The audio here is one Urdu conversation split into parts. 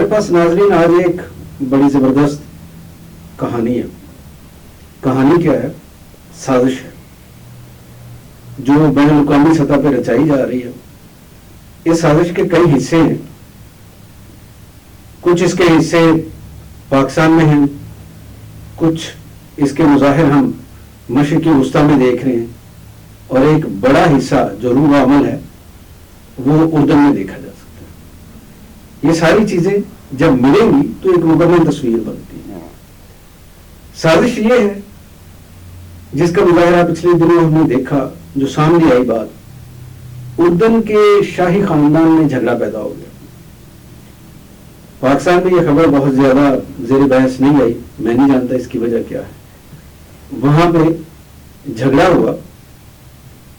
ہمارے پاس ناظرین آج ایک بڑی زبردست کہانی ہے. کہانی کیا ہے؟ سازش ہے جو بین الاقوامی سطح پہ رچائی جا رہی ہے. اس سازش کے کئی حصے ہیں. کچھ اس کے حصے پاکستان میں ہیں, کچھ اس کے مظاہر ہم مشرقی وسطیٰ میں دیکھ رہے ہیں, اور ایک بڑا حصہ جو روح عمل ہے وہ اردن میں دیکھا جا سکتا ہے. یہ ساری چیزیں جب ملیں گی تو ایک مکمل تصویر بنتی ہے. سازش یہ ہے جس کا مظاہرہ پچھلے دنوں ہم نے دیکھا, جو سامنے آئی بات, اردن کے شاہی خاندان میں جھگڑا پیدا ہو گیا. پاکستان میں یہ خبر بہت زیادہ زیر بحث نہیں آئی, میں نہیں جانتا اس کی وجہ کیا ہے. وہاں پہ جھگڑا ہوا.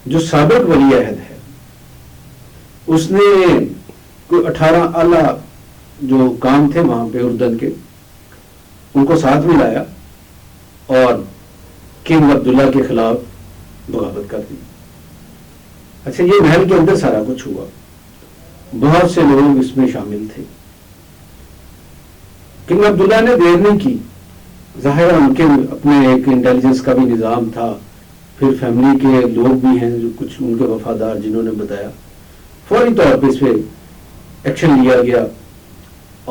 جو سابق ولی عہد ہے اس نے کوئی 18 اعلیٰ جو کام تھے وہاں پہ اردن کے, ان کو ساتھ میں لایا اور کنگ عبداللہ کے خلاف بغاوت کر دی. اچھا, یہ محل کے اندر سارا کچھ ہوا, بہت سے لوگ اس میں شامل تھے. کنگ عبداللہ نے دیر نہیں کی, ظاہر ان کے اپنے ایک انٹیلیجنس کا بھی نظام تھا, پھر فیملی کے لوگ بھی ہیں جو کچھ ان کے وفادار, جنہوں نے بتایا. فوری طور پہ اس پہ ایکشن لیا گیا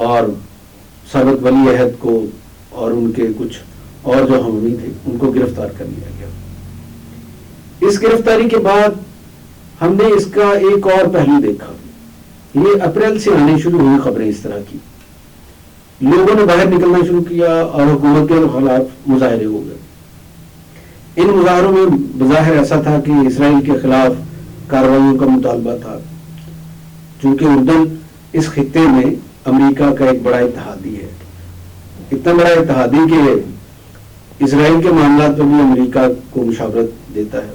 اور سابق ولی عہد کو اور ان کے کچھ اور جو حامی تھے ان کو گرفتار کر لیا گیا. اس گرفتاری کے بعد ہم نے اس کا ایک اور پہلو دیکھا. یہ اپریل سے آنے شروع ہوئی خبریں اس طرح کی, لوگوں نے باہر نکلنا شروع کیا اور حکومت کے خلاف مظاہرے ہو گئے. ان مظاہروں میں بظاہر ایسا تھا کہ اسرائیل کے خلاف کارروائیوں کا مطالبہ تھا, چونکہ اردن اس خطے میں امریکہ کا ایک بڑا اتحادی ہے. اتنا بڑا اتحادی کہ اسرائیل کے معاملات پر بھی امریکہ کو مشاورت دیتا ہے.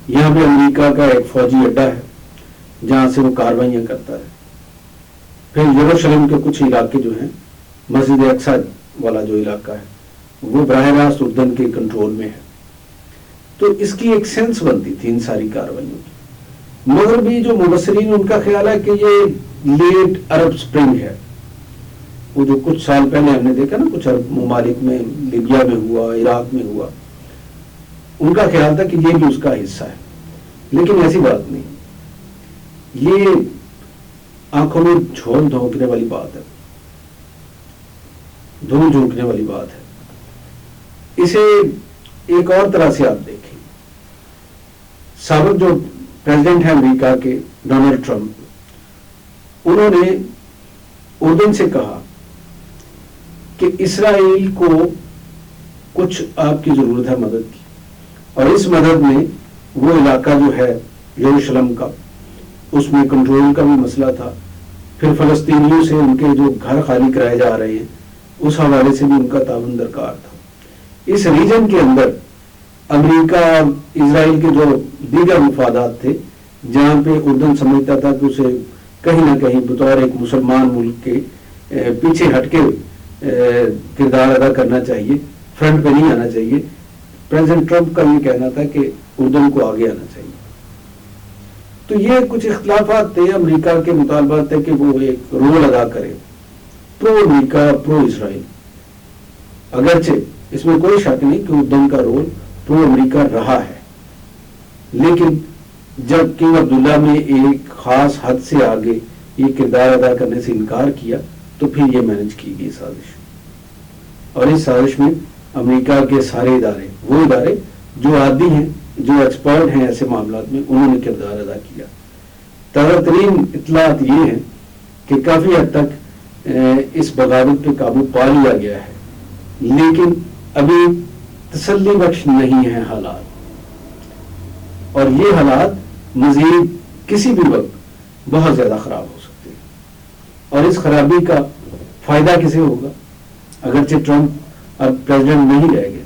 یہاں پہ امریکہ کا ایک فوجی اڈا ہے جہاں سے وہ کارروائیاں کرتا ہے. پھر یروشلم کے کچھ علاقے جو ہیں, مسجد اقصی والا جو علاقہ ہے وہ براہ راست اردن کے کنٹرول میں ہے. تو اس کی ایک سینس بنتی تھی ان ساری کارروائیوں کی. مگر بھی جو مبصرین ان کا خیال ہے کہ یہ لیٹ عرب سپرنگ ہے. وہ جو کچھ سال پہلے ہم نے دیکھا نا, کچھ عرب ممالک میں, لیبیا میں ہوا, عراق میں ہوا, ان کا خیال تھا کہ یہ بھی اس کا حصہ ہے. لیکن ایسی بات نہیں. یہ آنکھوں میں جھول دھونکنے والی بات ہے, دھول جھونکنے والی بات ہے. اسے ایک اور طرح سے آپ دیکھیں. سابق جو پریزیڈنٹ ہیں امریکہ کے, ڈونلڈ ٹرمپ, انہوں نے اردن سے کہا کہ اسرائیل کو کچھ آپ کی ضرورت ہے مدد کی, اور اس مدد میں وہ علاقہ جو ہے یروشلم کا, اس میں کنٹرول کا بھی مسئلہ تھا. پھر فلسطینیوں سے ان کے جو گھر خالی کرائے جا رہے ہیں اس حوالے سے بھی ان کا تعاون درکار تھا. اس ریجن کے اندر امریکہ اور اسرائیل کے جو دیگر مفادات تھے, جہاں پہ اردن سمجھتا تھا کہ اسے کہیں نہ کہیں بطور ایک مسلمان ملک کے پیچھے ہٹ کے کردار ادا کرنا چاہیے, فرنٹ پہ نہیں آنا چاہیے. پریزیڈنٹ ٹرمپ کا یہ کہنا تھا کہ اردن کو آگے آنا چاہیے. تو یہ کچھ اختلافات تھے. امریکہ کے مطالبات تھے کہ وہ ایک رول ادا کرے, پرو امریکہ پرو اسرائیل. اگرچہ اس میں کوئی شک نہیں کہ اردن کا رول پرو امریکہ رہا ہے, لیکن جب کنگ عبداللہ نے ایک خاص حد سے آگے یہ کردار ادا کرنے سے انکار کیا تو پھر یہ مینج کی گئی سازش. اور اس سازش میں امریکہ کے سارے ادارے, وہ ادارے جو عادی ہیں, جو ایکسپرٹ ہیں ایسے معاملات میں, انہوں نے کردار ادا کیا. تازہ ترین اطلاعات یہ ہیں کہ کافی حد تک اس بغاوت پہ قابو پا لیا گیا ہے, لیکن ابھی تسلی بخش نہیں ہے حالات, اور یہ حالات مزید کسی بھی وقت بہت زیادہ خراب ہو سکتے ہیں. اور اس خرابی کا فائدہ کسے ہوگا؟ اگرچہ ٹرمپ اب پریزیڈنٹ نہیں رہ گئے,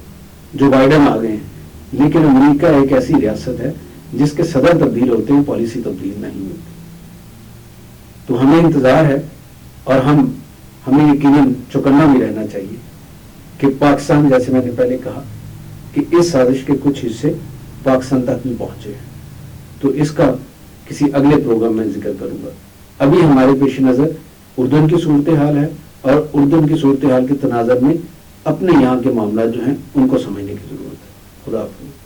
جو بائیڈن آ گئے ہیں, لیکن امریکہ ایک ایسی ریاست ہے جس کے صدر تبدیل ہوتے ہیں, پالیسی تبدیل نہیں ہوتی. تو ہمیں انتظار ہے, اور ہمیں یقیناً چوکنا بھی رہنا چاہیے کہ پاکستان, جیسے میں نے پہلے کہا کہ اس سازش کے کچھ حصے پاکستان تک بھی پہنچے ہیں. تو اس کا کسی اگلے پروگرام میں ذکر کروں گا. ابھی ہمارے پیش نظر اردن کی صورتحال ہے اور اردن کی صورتحال کے تناظر میں اپنے یہاں کے معاملات جو ہیں ان کو سمجھنے کی ضرورت ہے. خدا حافظ.